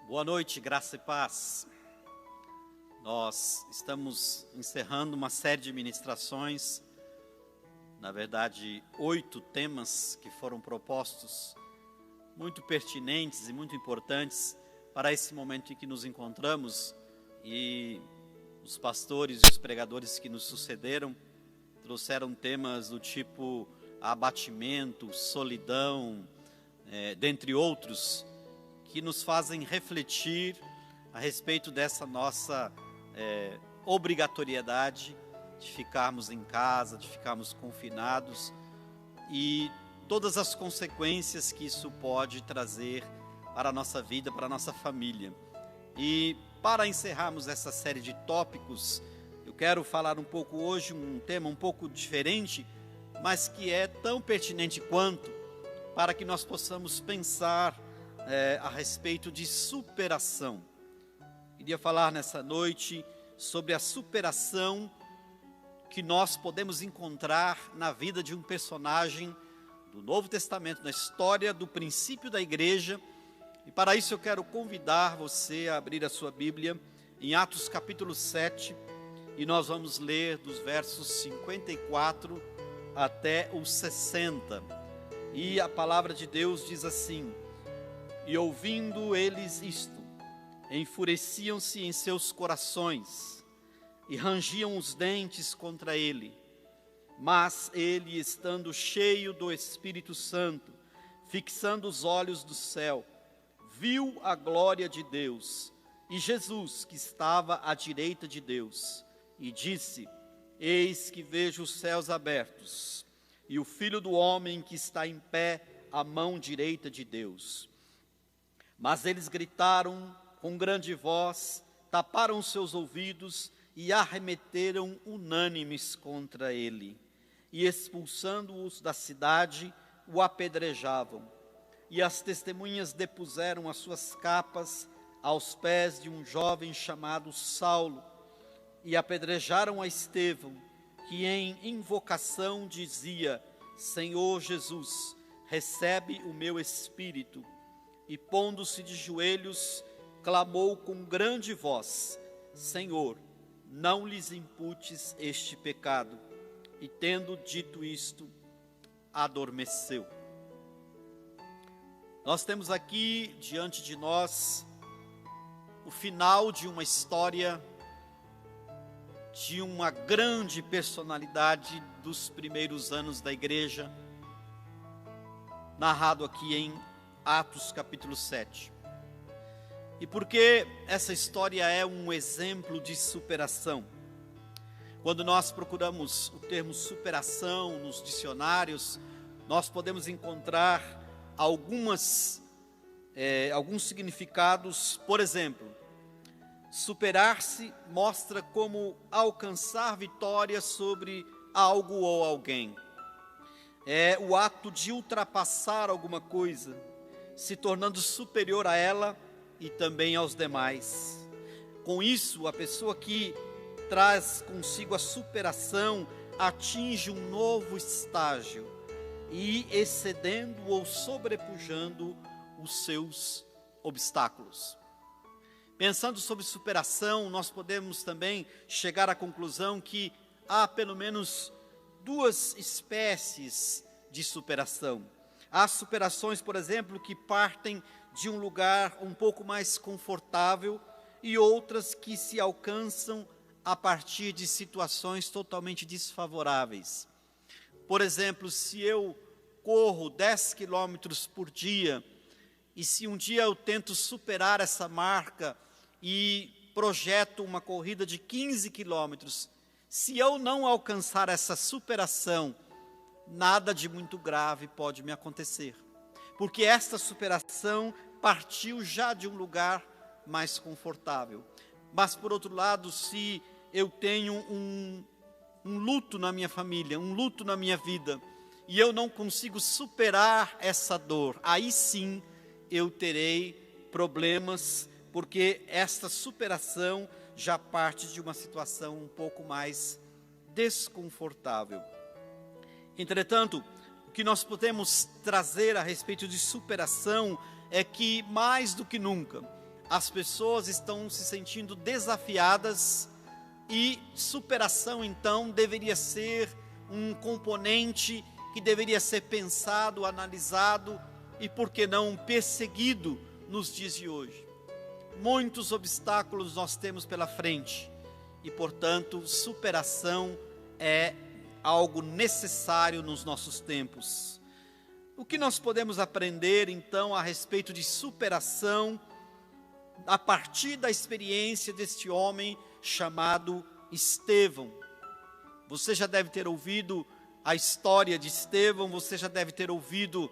Boa noite, graça e paz. Nós estamos encerrando uma série de ministrações, na verdade, 8 temas que foram propostos, muito pertinentes e muito importantes para esse momento em que nos encontramos, e os pastores e os pregadores que nos sucederam trouxeram temas do tipo abatimento, solidão, dentre outros, que nos fazem refletir a respeito dessa nossa obrigatoriedade de ficarmos em casa, de ficarmos confinados e todas as consequências que isso pode trazer para a nossa vida, para a nossa família. E para encerrarmos essa série de tópicos, eu quero falar um pouco hoje, um tema um pouco diferente, mas que é tão pertinente quanto, para que nós possamos pensar a respeito de superação. Queria falar nessa noite sobre a superação que nós podemos encontrar na vida de um personagem do Novo Testamento, na história do princípio da igreja. E para isso eu quero convidar você a abrir a sua Bíblia em Atos capítulo 7, e nós vamos ler dos versos 54 até os 60. E a palavra de Deus diz assim: E ouvindo eles isto, enfureciam-se em seus corações e rangiam os dentes contra ele. Mas ele, estando cheio do Espírito Santo, fixando os olhos do céu, viu a glória de Deus e Jesus, que estava à direita de Deus, e disse: Eis que vejo os céus abertos e o Filho do homem que está em pé à mão direita de Deus. Mas eles gritaram com grande voz, taparam seus ouvidos e arremeteram unânimes contra ele. E expulsando-os da cidade, o apedrejavam. E as testemunhas depuseram as suas capas aos pés de um jovem chamado Saulo. E apedrejaram a Estevão, que em invocação dizia: Senhor Jesus, recebe o meu espírito. E pondo-se de joelhos, clamou com grande voz: Senhor, não lhes imputes este pecado. E tendo dito isto, adormeceu. Nós temos aqui diante de nós o final de uma história de uma grande personalidade dos primeiros anos da igreja, narrado aqui em Atos capítulo 7. E por que essa história é um exemplo de superação? Quando nós procuramos o termo superação nos dicionários, nós podemos encontrar alguns significados. Por exemplo, superar-se mostra como alcançar vitória sobre algo ou alguém. É o ato de ultrapassar alguma coisa, se tornando superior a ela e também aos demais. Com isso, a pessoa que traz consigo a superação atinge um novo estágio e excedendo ou sobrepujando os seus obstáculos. Pensando sobre superação, nós podemos também chegar à conclusão que há pelo menos 2 espécies de superação. Há superações, por exemplo, que partem de um lugar um pouco mais confortável e outras que se alcançam a partir de situações totalmente desfavoráveis. Por exemplo, se eu corro 10 quilômetros por dia e se um dia eu tento superar essa marca e projeto uma corrida de 15 quilômetros, se eu não alcançar essa superação, nada de muito grave pode me acontecer, porque esta superação partiu já de um lugar mais confortável. Mas por outro lado, se eu tenho um luto na minha família, um luto na minha vida, e eu não consigo superar essa dor, aí sim eu terei problemas, porque esta superação já parte de uma situação um pouco mais desconfortável. Entretanto, o que nós podemos trazer a respeito de superação é que, mais do que nunca, as pessoas estão se sentindo desafiadas e superação, então, deveria ser um componente que deveria ser pensado, analisado e, por que não, perseguido nos dias de hoje. Muitos obstáculos nós temos pela frente e, portanto, superação é algo necessário nos nossos tempos. O que nós podemos aprender, então, a respeito de superação a partir da experiência deste homem chamado Estevão? Você já deve ter ouvido a história de Estevão, você já deve ter ouvido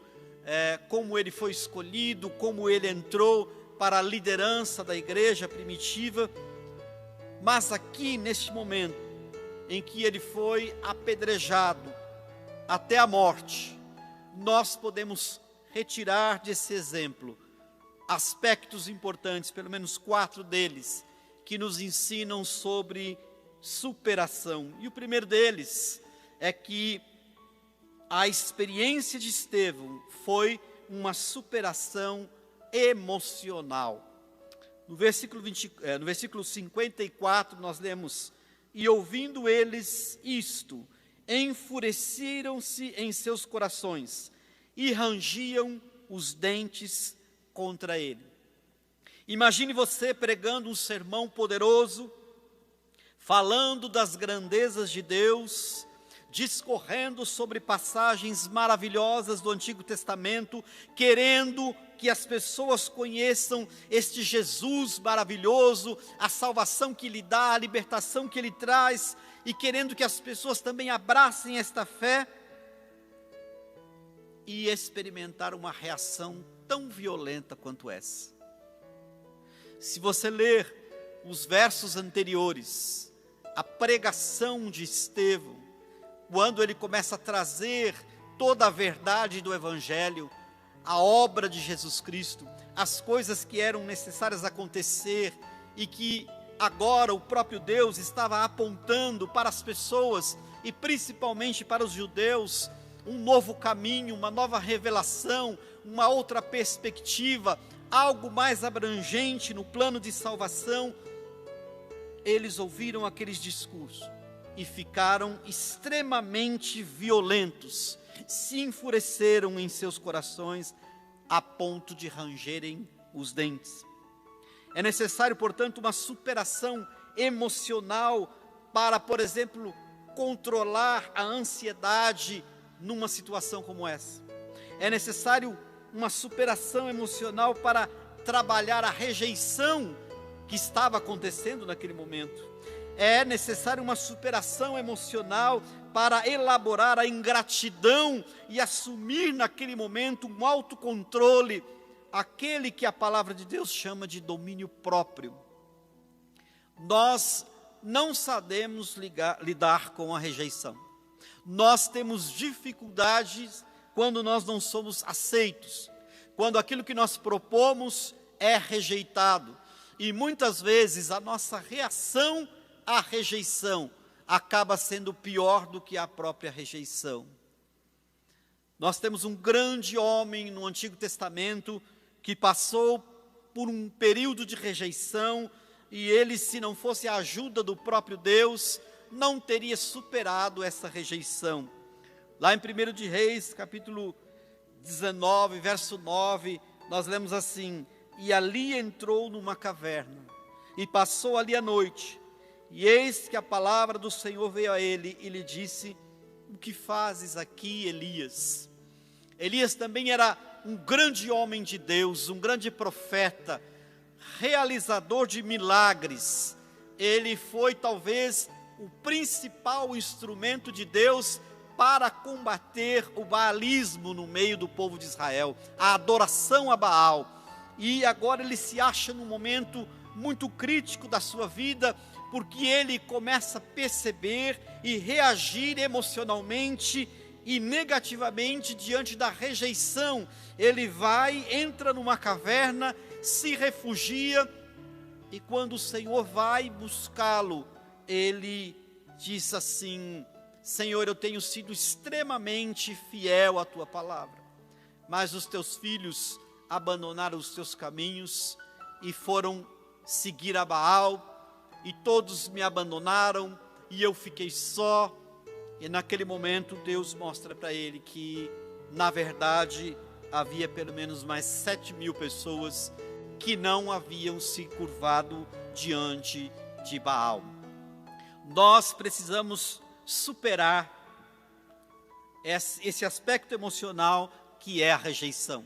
como ele foi escolhido, como ele entrou para a liderança da igreja primitiva. Mas aqui, neste momento, em que ele foi apedrejado até a morte, nós podemos retirar desse exemplo aspectos importantes, pelo menos 4 deles, que nos ensinam sobre superação. E o primeiro deles é que a experiência de Estevão foi uma superação emocional. No versículo 54 nós lemos: e ouvindo eles isto, enfureceram-se em seus corações e rangiam os dentes contra ele. Imagine você pregando um sermão poderoso, falando das grandezas de Deus, discorrendo sobre passagens maravilhosas do Antigo Testamento, querendo que as pessoas conheçam este Jesus maravilhoso, a salvação que Ele dá, a libertação que Ele traz, e querendo que as pessoas também abracem esta fé, e experimentar uma reação tão violenta quanto essa. Se você ler os versos anteriores, a pregação de Estevão, quando ele começa a trazer toda a verdade do Evangelho, a obra de Jesus Cristo, as coisas que eram necessárias acontecer e que agora o próprio Deus estava apontando para as pessoas e principalmente para os judeus, um novo caminho, uma nova revelação, uma outra perspectiva, algo mais abrangente no plano de salvação. Eles ouviram aqueles discursos e ficaram extremamente violentos, se enfureceram em seus corações a ponto de rangerem os dentes. É necessário, portanto, uma superação emocional para, por exemplo, controlar a ansiedade numa situação como essa. É necessário uma superação emocional para trabalhar a rejeição que estava acontecendo naquele momento. É necessário uma superação emocional para elaborar a ingratidão e assumir naquele momento um autocontrole, aquele que a palavra de Deus chama de domínio próprio. Nós não sabemos lidar com a rejeição. Nós temos dificuldades quando nós não somos aceitos, quando aquilo que nós propomos é rejeitado. E muitas vezes a nossa reação à rejeição acaba sendo pior do que a própria rejeição. Nós temos um grande homem no Antigo Testamento que passou por um período de rejeição, e ele, se não fosse a ajuda do próprio Deus, não teria superado essa rejeição. Lá em 1 de Reis, capítulo 19, verso 9, nós lemos assim: e ali entrou numa caverna, e passou ali a noite, e eis que a palavra do Senhor veio a ele, e lhe disse: o que fazes aqui, Elias? Elias também era um grande homem de Deus, um grande profeta, realizador de milagres. Ele foi talvez o principal instrumento de Deus para combater o baalismo no meio do povo de Israel, a adoração a Baal. E agora ele se acha num momento muito crítico da sua vida, porque ele começa a perceber e reagir emocionalmente e negativamente diante da rejeição. Ele vai, entra numa caverna, se refugia, e quando o Senhor vai buscá-lo, ele diz assim: Senhor, eu tenho sido extremamente fiel à tua palavra, mas os teus filhos abandonaram os teus caminhos e foram seguir a Baal, e todos me abandonaram, e eu fiquei só. E naquele momento Deus mostra para ele que, na verdade, havia pelo menos mais 7.000 pessoas que não haviam se curvado diante de Baal. Nós precisamos superar esse aspecto emocional que é a rejeição.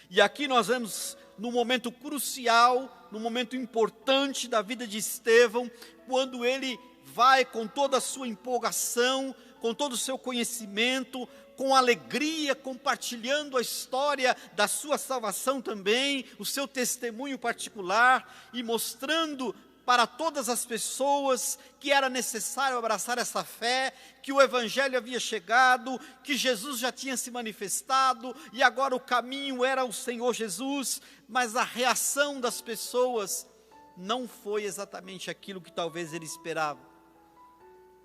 E aqui nós vemos no momento crucial, no momento importante da vida de Estevão, quando ele vai com toda a sua empolgação, com todo o seu conhecimento, com alegria, compartilhando a história da sua salvação também, o seu testemunho particular, e mostrando para todas as pessoas que era necessário abraçar essa fé, que o Evangelho havia chegado, que Jesus já tinha se manifestado, e agora o caminho era o Senhor Jesus. Mas a reação das pessoas não foi exatamente aquilo que talvez ele esperava.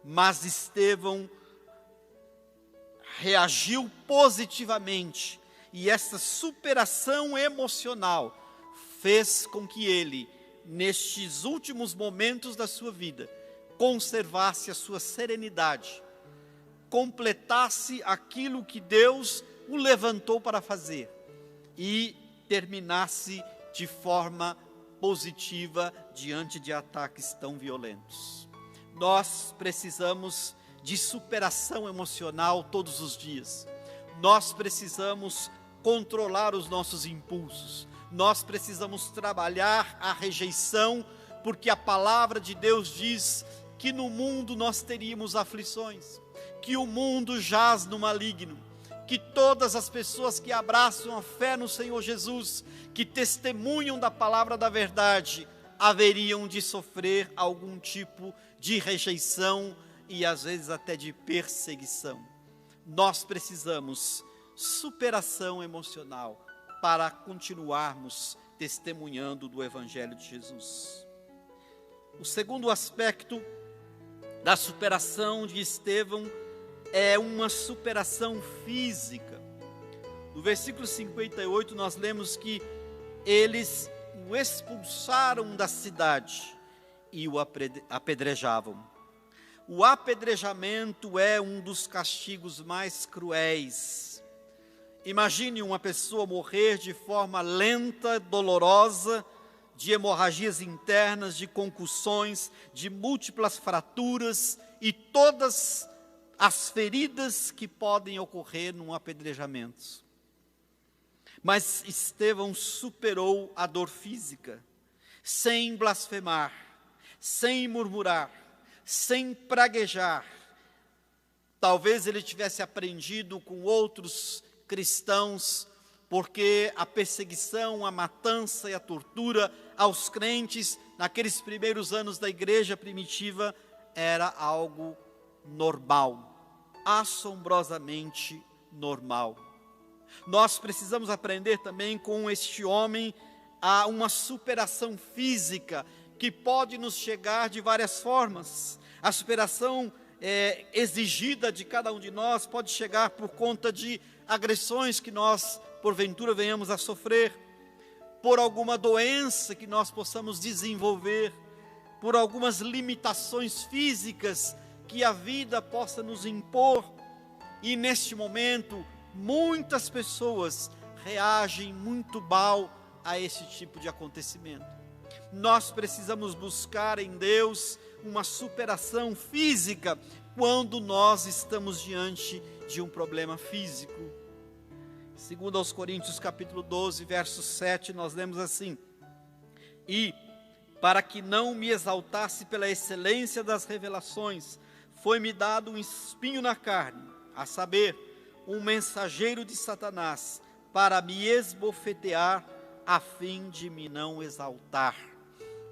Mas Estevão reagiu positivamente, e essa superação emocional fez com que ele, nestes últimos momentos da sua vida, conservasse a sua serenidade, completasse aquilo que Deus o levantou para fazer e terminasse de forma positiva diante de ataques tão violentos. Nós precisamos de superação emocional todos os dias. Nós precisamos controlar os nossos impulsos. Nós precisamos trabalhar a rejeição, porque a palavra de Deus diz que no mundo nós teríamos aflições, que o mundo jaz no maligno, que todas as pessoas que abraçam a fé no Senhor Jesus, que testemunham da palavra da verdade, haveriam de sofrer algum tipo de rejeição e às vezes até de perseguição. Nós precisamos superação emocional para continuarmos testemunhando do Evangelho de Jesus. O segundo aspecto da superação de Estevão é uma superação física. No versículo 58 nós lemos que eles o expulsaram da cidade e o apedrejavam. O apedrejamento é um dos castigos mais cruéis. Imagine uma pessoa morrer de forma lenta, dolorosa, de hemorragias internas, de concussões, de múltiplas fraturas e todas as feridas que podem ocorrer num apedrejamento. Mas Estevão superou a dor física, sem blasfemar, sem murmurar, sem praguejar. Talvez ele tivesse aprendido com outros cristãos, porque a perseguição, a matança e a tortura aos crentes naqueles primeiros anos da igreja primitiva era algo normal, assombrosamente normal. Nós precisamos aprender também com este homem a uma superação física que pode nos chegar de várias formas. A superação exigida de cada um de nós pode chegar por conta de agressões que nós, porventura, venhamos a sofrer, por alguma doença que nós possamos desenvolver, por algumas limitações físicas que a vida possa nos impor. E neste momento, muitas pessoas reagem muito mal a esse tipo de acontecimento. Nós precisamos buscar em Deus uma superação física quando nós estamos diante de um problema físico. Segundo aos Coríntios capítulo 12, verso 7, nós lemos assim: e para que não me exaltasse pela excelência das revelações, foi-me dado um espinho na carne, a saber, um mensageiro de Satanás, para me esbofetear, a fim de me não exaltar.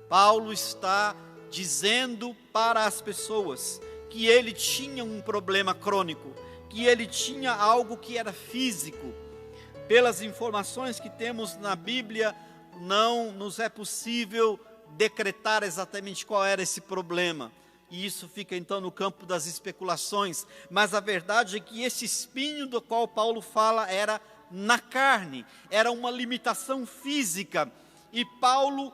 Paulo está dizendo para as pessoas que ele tinha um problema crônico, que ele tinha algo que era físico. Pelas informações que temos na Bíblia, não nos é possível decretar exatamente qual era esse problema. E isso fica então no campo das especulações. Mas a verdade é que esse espinho do qual Paulo fala era na carne, era uma limitação física. E Paulo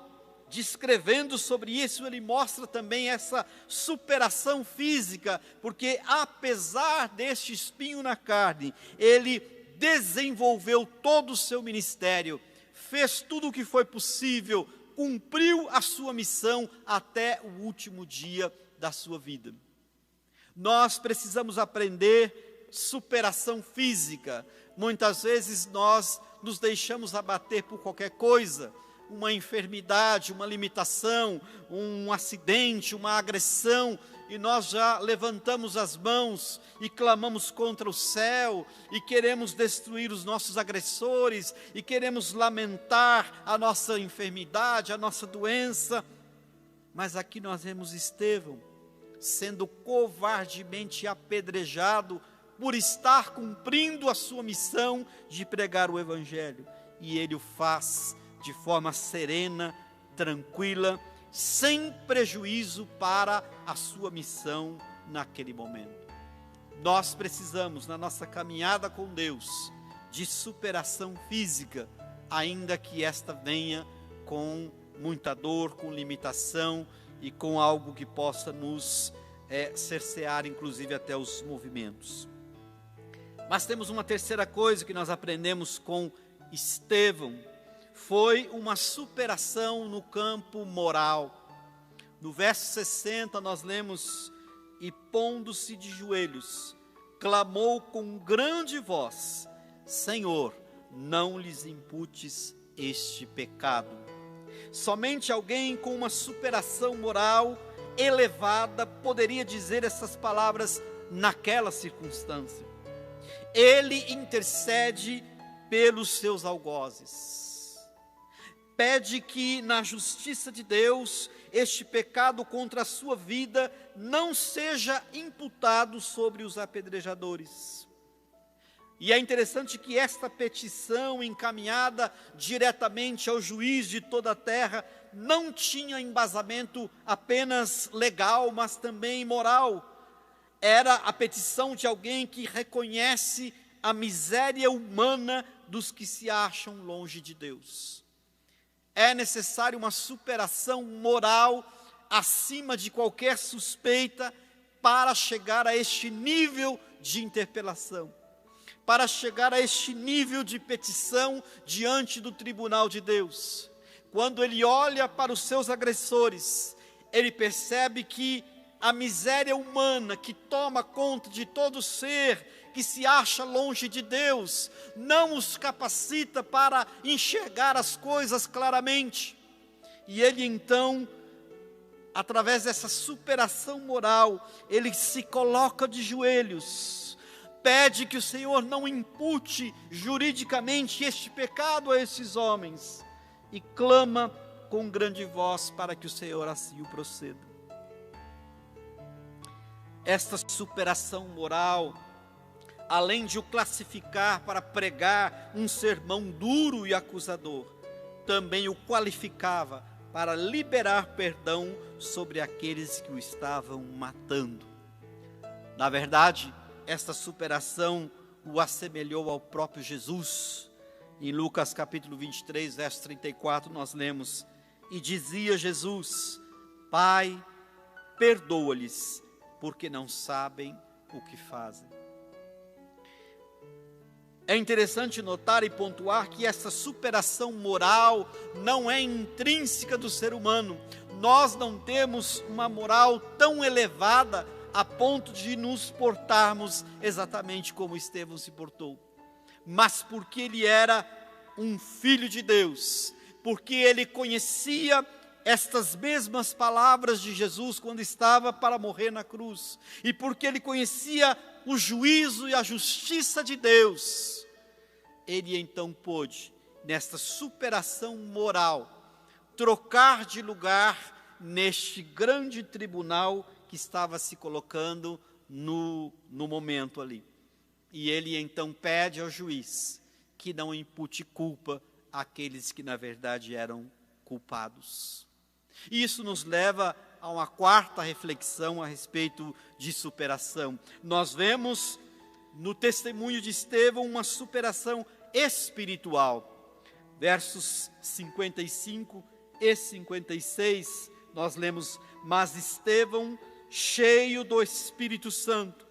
descrevendo sobre isso, ele mostra também essa superação física, porque apesar deste espinho na carne, ele desenvolveu todo o seu ministério, fez tudo o que foi possível, cumpriu a sua missão até o último dia da sua vida. Nós precisamos aprender superação física. Muitas vezes nós nos deixamos abater por qualquer coisa, uma enfermidade, uma limitação, um acidente, uma agressão, e nós já levantamos as mãos e clamamos contra o céu, e queremos destruir os nossos agressores, e queremos lamentar a nossa enfermidade, a nossa doença. Mas aqui nós vemos Estevão sendo covardemente apedrejado por estar cumprindo a sua missão de pregar o Evangelho. E ele o faz de forma serena, tranquila, sem prejuízo para a sua missão naquele momento. Nós precisamos, na nossa caminhada com Deus, de superação física, ainda que esta venha com muita dor, com limitação e com algo que possa nos cercear, inclusive até os movimentos. Mas temos uma terceira coisa que nós aprendemos com Estevão, foi uma superação no campo moral. No verso 60 nós lemos: e pondo-se de joelhos, clamou com grande voz: Senhor, não lhes imputes este pecado. Somente alguém com uma superação moral elevada poderia dizer essas palavras naquela circunstância. Ele intercede pelos seus algozes. Pede que na justiça de Deus este pecado contra a sua vida não seja imputado sobre os apedrejadores. E é interessante que esta petição encaminhada diretamente ao juiz de toda a terra não tinha embasamento apenas legal, mas também moral. Era a petição de alguém que reconhece a miséria humana dos que se acham longe de Deus. É necessário uma superação moral acima de qualquer suspeita para chegar a este nível de interpelação, para chegar a este nível de petição diante do tribunal de Deus. Quando ele olha para os seus agressores, ele percebe que a miséria humana que toma conta de todo ser que se acha longe de Deus, não os capacita para enxergar as coisas claramente. E ele então, através dessa superação moral, ele se coloca de joelhos, pede que o Senhor não impute juridicamente este pecado a esses homens, e clama com grande voz para que o Senhor assim o proceda. Esta superação moral, além de o classificar para pregar um sermão duro e acusador, também o qualificava para liberar perdão sobre aqueles que o estavam matando. Na verdade, esta superação o assemelhou ao próprio Jesus. Em Lucas capítulo 23, verso 34, nós lemos: e dizia Jesus: Pai, perdoa-lhes, porque não sabem o que fazem. É interessante notar e pontuar que essa superação moral não é intrínseca do ser humano. Nós não temos uma moral tão elevada a ponto de nos portarmos exatamente como Estevão se portou. Mas porque ele era um filho de Deus, porque ele conhecia estas mesmas palavras de Jesus quando estava para morrer na cruz, e porque ele conhecia o juízo e a justiça de Deus, ele então pôde, nesta superação moral, trocar de lugar neste grande tribunal que estava se colocando no momento ali. E ele então pede ao juiz que não impute culpa àqueles que na verdade eram culpados. E isso nos leva a uma quarta reflexão a respeito de superação. Nós vemos no testemunho de Estevão uma superação espiritual. Versos 55 e 56, nós lemos: mas Estevão, cheio do Espírito Santo,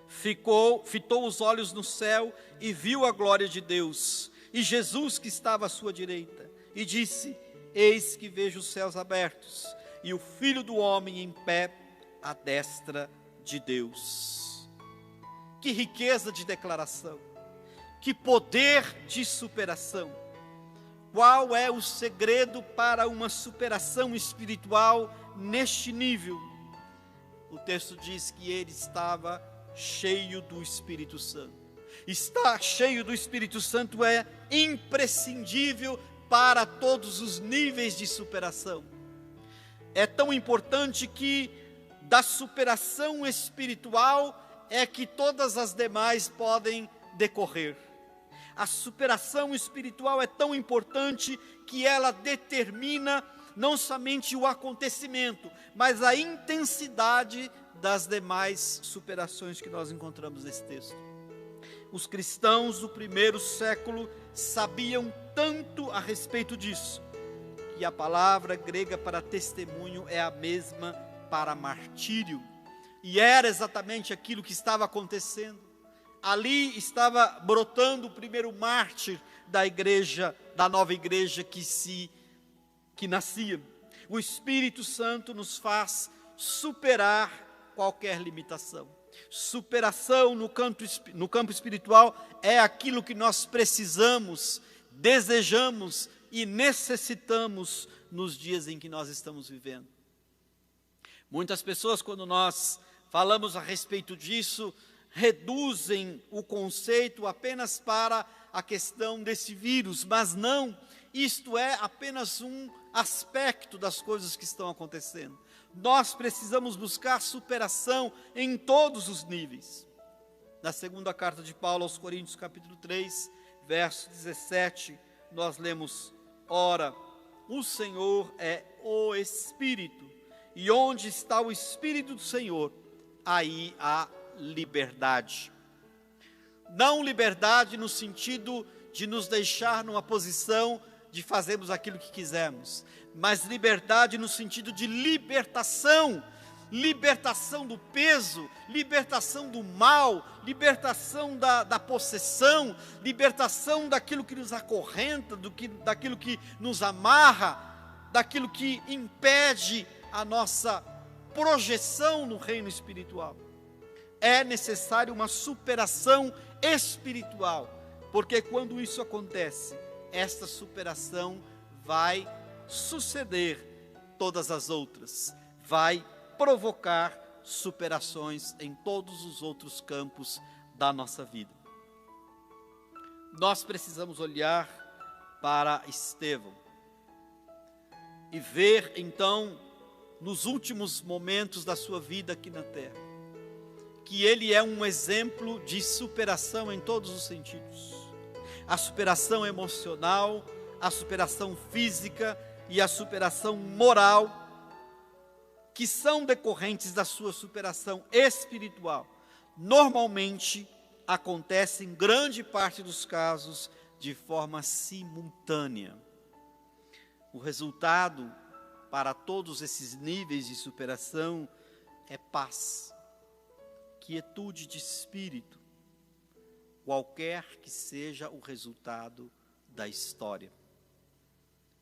fitou os olhos no céu e viu a glória de Deus, e Jesus que estava à sua direita, e disse: eis que vejo os céus abertos, e o Filho do Homem em pé à destra de Deus. Que riqueza de declaração, que poder de superação. Qual é o segredo para uma superação espiritual neste nível? O texto diz que ele estava cheio do Espírito Santo. Estar cheio do Espírito Santo é imprescindível para todos os níveis de superação. É tão importante que da superação espiritual é que todas as demais podem decorrer. A superação espiritual é tão importante que ela determina não somente o acontecimento, mas a intensidade das demais superações que nós encontramos nesse texto. Os cristãos do primeiro século sabiam tanto a respeito disso, que a palavra grega para testemunho é a mesma para martírio, e era exatamente aquilo que estava acontecendo. Ali estava brotando o primeiro mártir da igreja, da nova igreja que nascia. O Espírito Santo nos faz superar qualquer limitação. Superação no campo espiritual é aquilo que nós precisamos, desejamos e necessitamos nos dias em que nós estamos vivendo. Muitas pessoas, quando nós falamos a respeito disso, reduzem o conceito apenas para a questão desse vírus, mas não, isto é apenas um aspecto das coisas que estão acontecendo. Nós precisamos buscar superação em todos os níveis. Na segunda carta de Paulo aos Coríntios, capítulo 3, verso 17, nós lemos: ora, o Senhor é o Espírito, e onde está o Espírito do Senhor, aí há liberdade. Não liberdade no sentido de nos deixar numa posição de fazermos aquilo que quisermos, mas liberdade no sentido de libertação, libertação do peso, libertação do mal, libertação da possessão, libertação daquilo que nos acorrenta, daquilo que nos amarra, daquilo que impede a nossa projeção no reino espiritual. É necessário uma superação espiritual, porque quando isso acontece, esta superação vai suceder todas as outras, vai provocar superações em todos os outros campos da nossa vida. Nós precisamos olhar para Estevão e ver então, nos últimos momentos da sua vida aqui na terra, que ele é um exemplo de superação em todos os sentidos. A superação emocional, a superação física e a superação moral, que são decorrentes da sua superação espiritual, normalmente acontece em grande parte dos casos de forma simultânea. O resultado para todos esses níveis de superação é paz, quietude de espírito, qualquer que seja o resultado da história.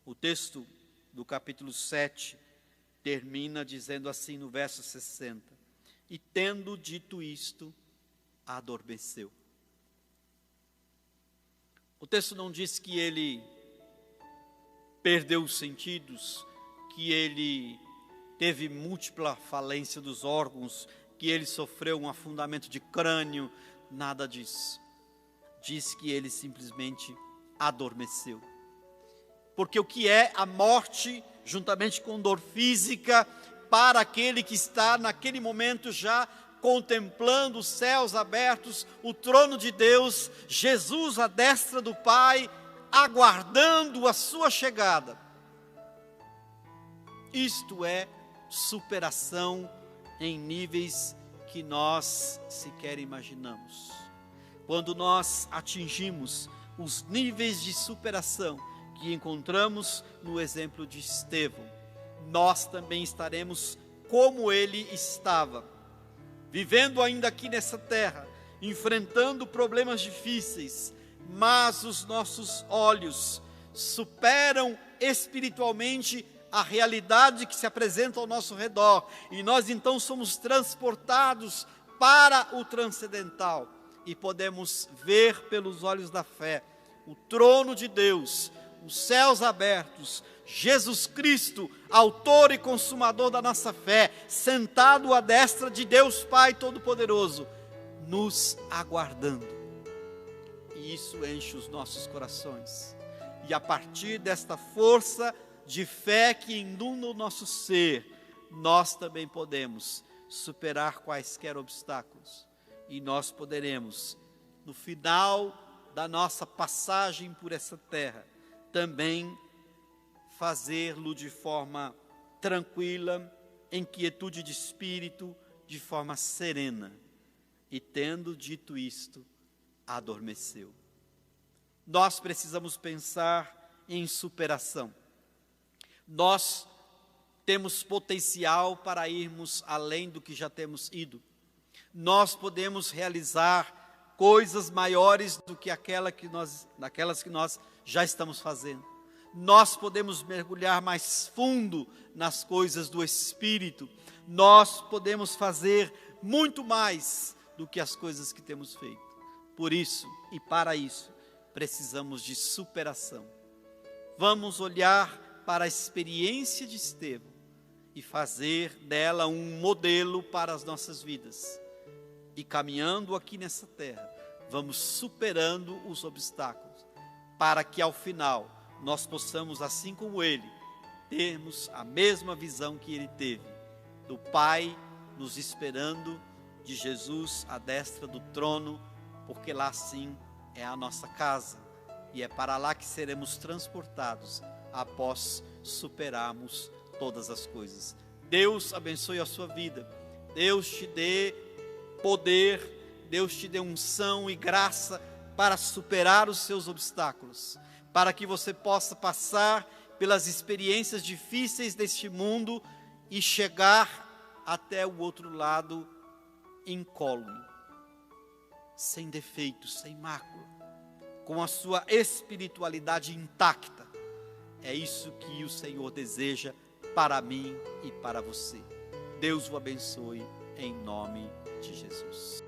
O texto do capítulo 7 termina dizendo assim no verso 60: e tendo dito isto, adormeceu. O texto não diz que ele perdeu os sentidos, que ele teve múltipla falência dos órgãos, que ele sofreu um afundamento de crânio, nada disso. Diz que ele simplesmente adormeceu. Porque o que é a morte, juntamente com dor física, para aquele que está naquele momento já contemplando os céus abertos, o trono de Deus, Jesus à destra do Pai, aguardando a sua chegada. Isto é superação em níveis que nós sequer imaginamos. Quando nós atingimos os níveis de superação que encontramos no exemplo de Estevão, nós também estaremos como ele estava, vivendo ainda aqui nessa terra, enfrentando problemas difíceis, mas os nossos olhos superam espiritualmente a realidade que se apresenta ao nosso redor, e nós então somos transportados para o transcendental, e podemos ver pelos olhos da fé o trono de Deus, os céus abertos, Jesus Cristo, autor e consumador da nossa fé, sentado à destra de Deus Pai Todo-Poderoso, nos aguardando. E isso enche os nossos corações. E a partir desta força de fé que inunda o nosso ser, nós também podemos superar quaisquer obstáculos. E nós poderemos, no final da nossa passagem por essa terra, também fazê-lo de forma tranquila, em quietude de espírito, de forma serena. E tendo dito isto, adormeceu. Nós precisamos pensar em superação. Nós temos potencial para irmos além do que já temos ido. Nós podemos realizar coisas maiores do que daquelas que nós já estamos fazendo. Nós podemos mergulhar mais fundo nas coisas do Espírito. Nós podemos fazer muito mais do que as coisas que temos feito. Por isso e para isso, precisamos de superação. Vamos olhar para a experiência de Estevão e fazer dela um modelo para as nossas vidas. E caminhando aqui nessa terra, vamos superando os obstáculos, para que ao final nós possamos, assim como ele, termos a mesma visão que ele teve, do Pai nos esperando, de Jesus à destra do trono, porque lá sim é a nossa casa, e é para lá que seremos transportados após superarmos todas as coisas. Deus abençoe a sua vida, Deus te dê poder, Deus te dê unção e graça para superar os seus obstáculos, para que você possa passar pelas experiências difíceis deste mundo e chegar até o outro lado incólume, sem defeitos, sem mácula, com a sua espiritualidade intacta. É isso que o Senhor deseja para mim e para você. Deus o abençoe em nome de Jesus.